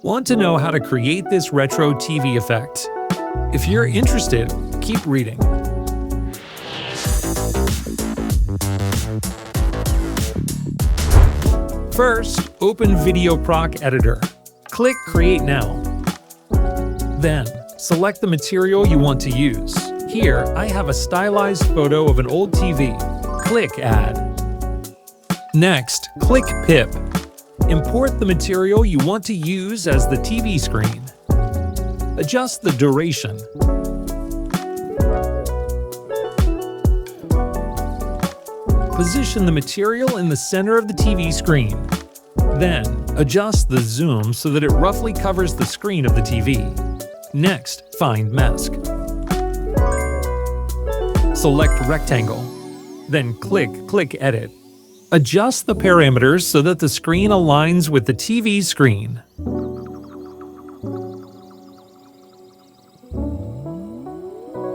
Want to know how to create this retro TV effect? If you're interested, keep reading. First, open VideoProc editor. Click Create Now. Then, select the material you want to use. Here, I have a stylized photo of an old TV. Click Add. Next, click Pip. Import the material you want to use as the TV screen. Adjust the duration. Position the material in the center of the TV screen. Then, adjust the zoom so that it roughly covers the screen of the TV. Next, find Mask. Select Rectangle. Then click Edit. Adjust the parameters so that the screen aligns with the TV screen.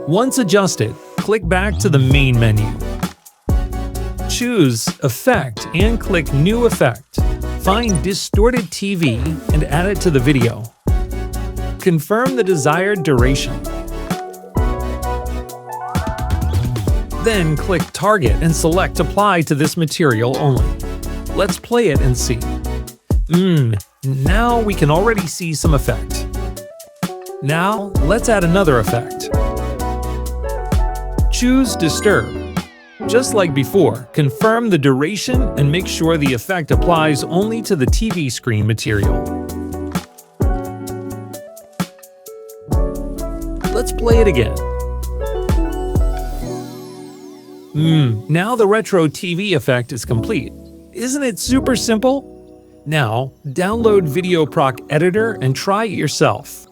Once adjusted, click back to the main menu. Choose Effect and click New Effect. Find Distorted TV and add it to the video. Confirm the desired duration. Then click Target and select Apply to this material only. Let's play it and see. Now we can already see some effect. Now let's add another effect. Choose Disturb. Just like before, confirm the duration and make sure the effect applies only to the TV screen material. Let's play it again. Now the retro TV effect is complete. Isn't it super simple? Now, download VideoProc Editor and try it yourself.